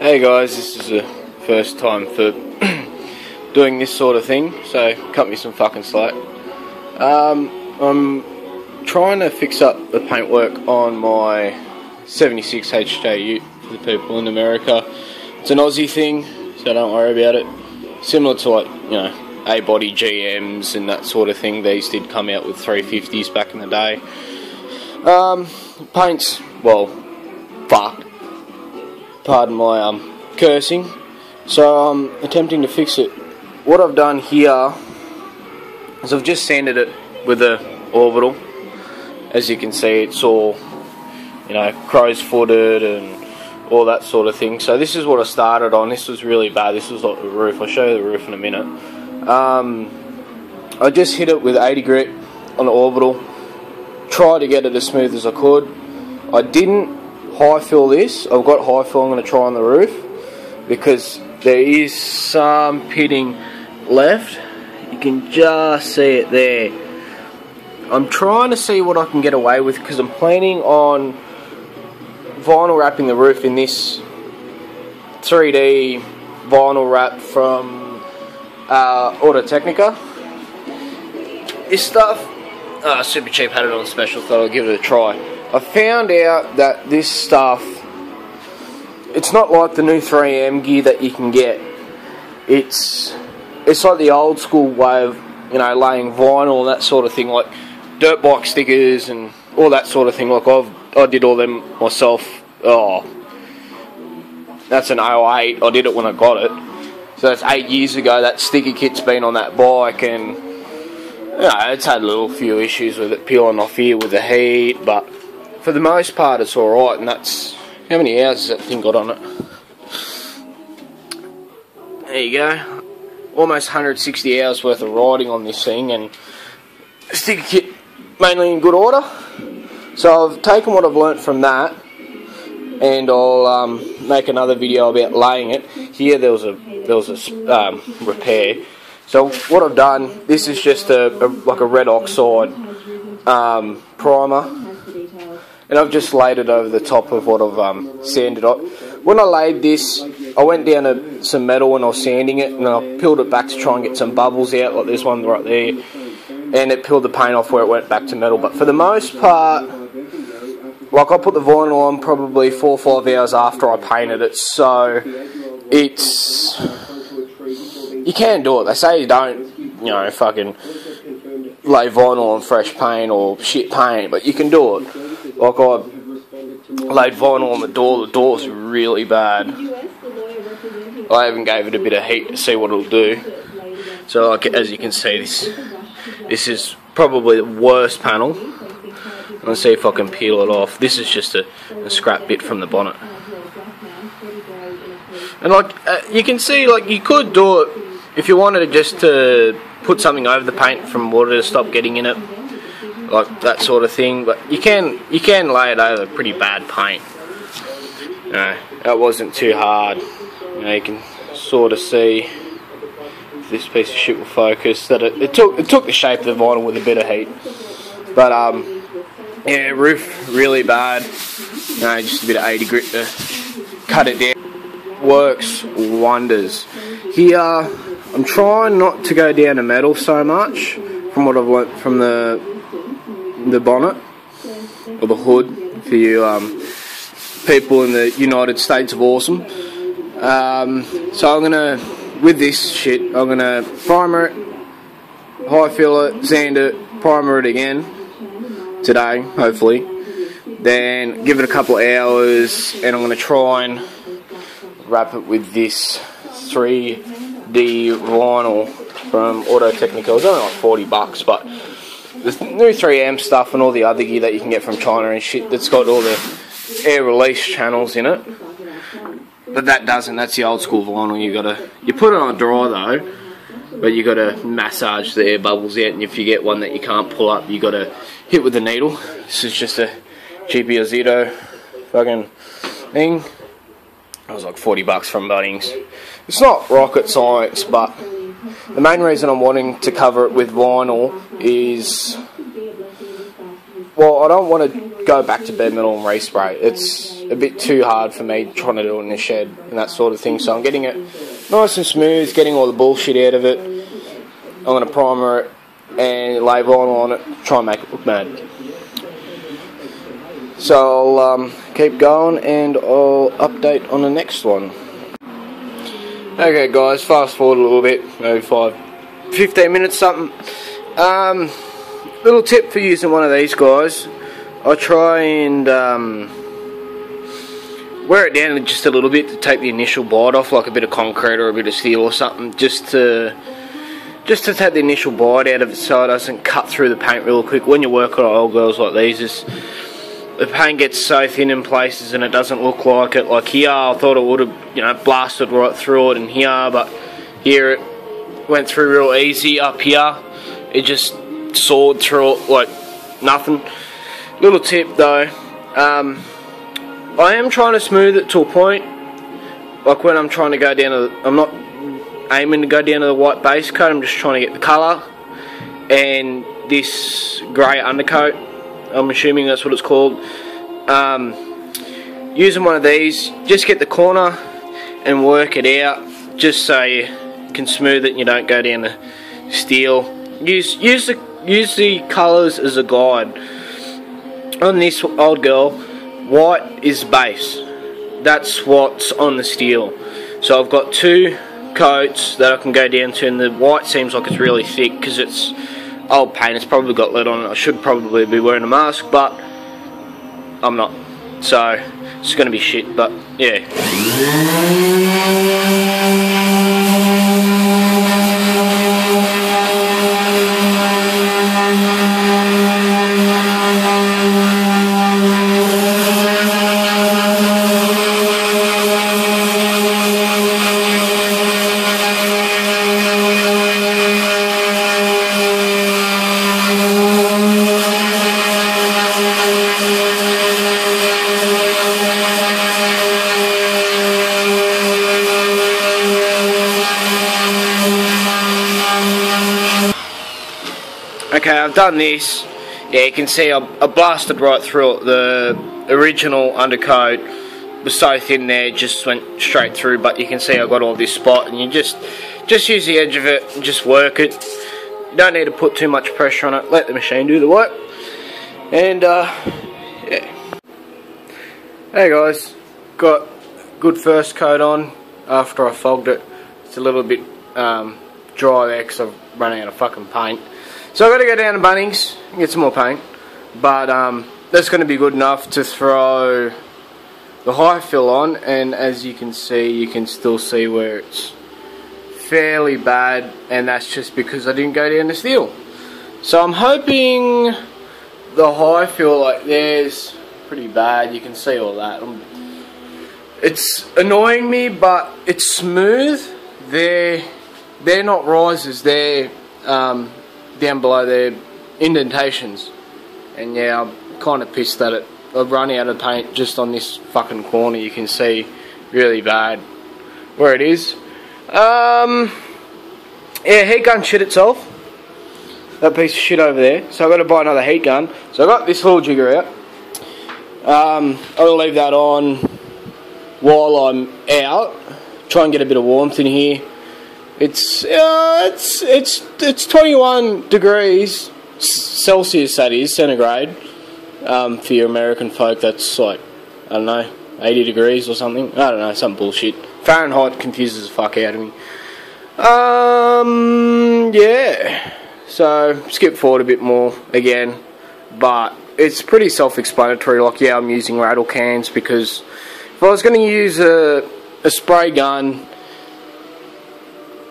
Hey guys, this is the first time for doing this sort of thing, so cut me some fucking slack. I'm trying to fix up the paintwork on my 76 HJ for the people in America. It's an Aussie thing, so don't worry about it. Similar to like, you know, A-body GMs and that sort of thing. These did come out with 350s back in the day. Paint's, well, fucked. Pardon my cursing. So I'm attempting to fix it. What I've done here is I've just sanded it with a orbital. As you can see, it's all, you know, crow's footed and all that sort of thing. So this is what I started on. This was really bad. This was like the roof. I'll show you the roof in a minute. I just hit it with 80 grit on the orbital. Tried to get it as smooth as I could. I didn't high fill this. I've got high fill I'm going to try on the roof because there is some pitting left. You can just see it there. I'm trying to see what I can get away with because I'm planning on vinyl wrapping the roof in this 3D vinyl wrap from Auto Technica. This stuff, super cheap, had it on special, thought I'd give it a try. I found out that this stuff, it's not like the new 3M gear that you can get. It's like the old school way of, you know, laying vinyl and that sort of thing, like dirt bike stickers and all that sort of thing. Like I did all them myself. Oh, that's an 08. I did it when I got it. So that's 8 years ago. That sticker kit's been on that bike, and you know, it's had a little few issues with it peeling off here with the heat, but for the most part it's alright. And that's, how many hours has that thing got on it? There you go, almost 160 hours worth of riding on this thing, and sticker kit mainly in good order. So I've taken what I've learnt from that, and I'll make another video about laying it. Here there was a repair. So what I've done, this is just like a red oxide primer, and I've just laid it over the top of what I've sanded up. When I laid this, I went down to some metal and I was sanding it, and I peeled it back to try and get some bubbles out, like this one right there, and it peeled the paint off where it went back to metal. But for the most part, like, I put the vinyl on probably 4 or 5 hours after I painted it, so it's, you can do it. They say you don't, you know, fucking lay vinyl on fresh paint or shit paint, but you can do it. Like, I laid vinyl on the door's really bad. I even gave it a bit of heat to see what it'll do. So, like, as you can see, this is probably the worst panel. Let's see if I can peel it off. This is just a scrap bit from the bonnet. And like, you can see, like, you could do it if you wanted just to put something over the paint from water to stop getting in it, like that sort of thing. But you can lay it over pretty bad paint. You know, that wasn't too hard. You know, you can sort of see, if this piece of shit will focus, that it took the shape of the vinyl with a bit of heat. But yeah, roof really bad. You know, just a bit of 80 grit to cut it down. Works wonders. Here, I'm trying not to go down to metal so much, from what I've learnt from the bonnet, or the hood, for you people in the United States of Awesome. So I'm gonna, with this shit, I'm gonna primer it, high fill it, sand it, primer it again today, hopefully. Then give it a couple of hours, and I'm gonna try and wrap it with this 3D vinyl from Auto Technica. It was only like 40 bucks, but the new 3M stuff and all the other gear that you can get from China and shit, that's got all the air release channels in it. But that doesn't, that's the old school vinyl. You put it on dry though, but you gotta massage the air bubbles out, and if you get one that you can't pull up, you gotta hit with the needle. This is just a cheapy Ozito fucking thing. It was like 40 bucks from Bunnings. It's not rocket science, but the main reason I'm wanting to cover it with vinyl is, well, I don't want to go back to bare metal and respray. It's a bit too hard for me trying to do it in the shed and that sort of thing. So I'm getting it nice and smooth, getting all the bullshit out of it. I'm going to primer it and lay vinyl on it, try and make it look mad. So I'll keep going and I'll update on the next one. Okay guys, fast forward a little bit, maybe 15 minutes something. Little tip for using one of these guys, I try and wear it down just a little bit to take the initial bite off, like a bit of concrete or a bit of steel or something, just to take the initial bite out of it so it doesn't cut through the paint real quick. When you work on old girls like these, the paint gets so thin in places and it doesn't look like it. Like here, I thought it would have, you know, blasted right through it, and here, but here it went through real easy. Up here, it just sawed through it like nothing. Little tip though, I am trying to smooth it to a point. Like when I'm trying to go down to, I'm not aiming to go down to the white base coat, I'm just trying to get the colour and this grey undercoat, I'm assuming that's what it's called. Using one of these, just get the corner and work it out, just so you can smooth it and you don't go down the steel. Use the colours as a guide. On this old girl, white is base. That's what's on the steel. So I've got two coats that I can go down to, and the white seems like it's really thick because it's old paint. It's probably got lead on it. I should probably be wearing a mask, but I'm not. So it's going to be shit, but yeah. Okay, I've done this. Yeah, you can see I blasted right through it. The original undercoat was so thin there, it just went straight through, but you can see I got all this spot, and you just use the edge of it and just work it. You don't need to put too much pressure on it, let the machine do the work. And yeah. Hey guys, got good first coat on after I fogged it. It's a little bit dry there because I've run out of fucking paint. So I've got to go down to Bunnings and get some more paint, but that's going to be good enough to throw the high fill on, and as you can see, you can still see where it's fairly bad, and that's just because I didn't go down to steel. So I'm hoping the high fill like there's pretty bad, you can see all that. It's annoying me, but it's smooth. They're not risers, they're down below their indentations, and yeah, I'm kind of pissed at it. I've run out of paint just on this fucking corner. You can see really bad where it is. Yeah, heat gun shit itself, that piece of shit over there, so I've got to buy another heat gun. So I've got this little jigger out. I'll leave that on while I'm out, try and get a bit of warmth in here. It's 21 degrees Celsius, that is, centigrade. For your American folk, that's like, I don't know, 80 degrees or something. I don't know, some bullshit. Fahrenheit confuses the fuck out of me. Yeah. So, skip forward a bit more again. But it's pretty self-explanatory. Like, yeah, I'm using rattle cans because if I was going to use a spray gun,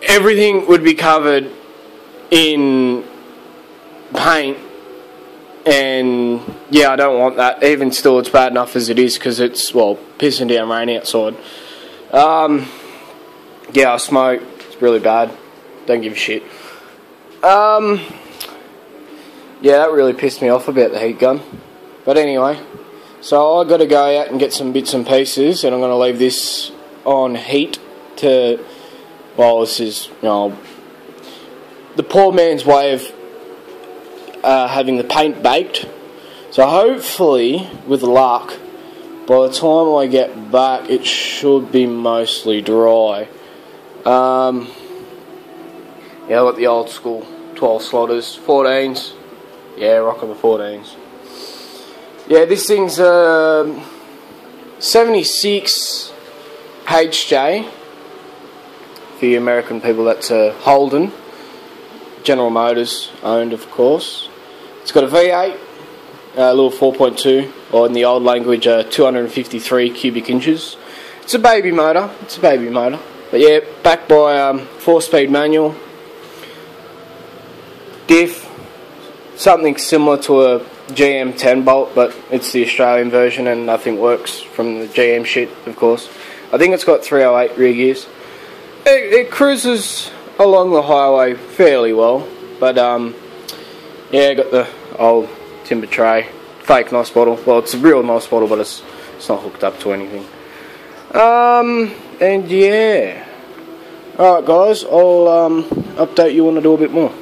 everything would be covered in paint, and yeah, I don't want that. Even still, it's bad enough as it is because it's, well, pissing down rain outside. Yeah, I smoke. It's really bad. Don't give a shit. Yeah, that really pissed me off about the heat gun. But anyway, so I've got to go out and get some bits and pieces, and I'm going to leave this on heat to, well, this is, you know, the poor man's way of having the paint baked. So hopefully, with luck, by the time I get back, it should be mostly dry. Yeah, I got the old school 12 slotters, 14s. Yeah, rocking the 14s. Yeah, this thing's 76 HJ. For you American people, that's Holden. General Motors owned, of course. It's got a V8, a little 4.2, or in the old language, 253 cubic inches. It's a baby motor. But yeah, backed by 4-speed manual. Diff, something similar to a GM 10 bolt, but it's the Australian version and nothing works from the GM shit, of course. I think it's got 308 rear gears. It cruises along the highway fairly well, but yeah, got the old timber tray, fake NOS bottle. Well, it's a real NOS bottle, but it's not hooked up to anything. And yeah, alright guys, I'll update you when I do a bit more.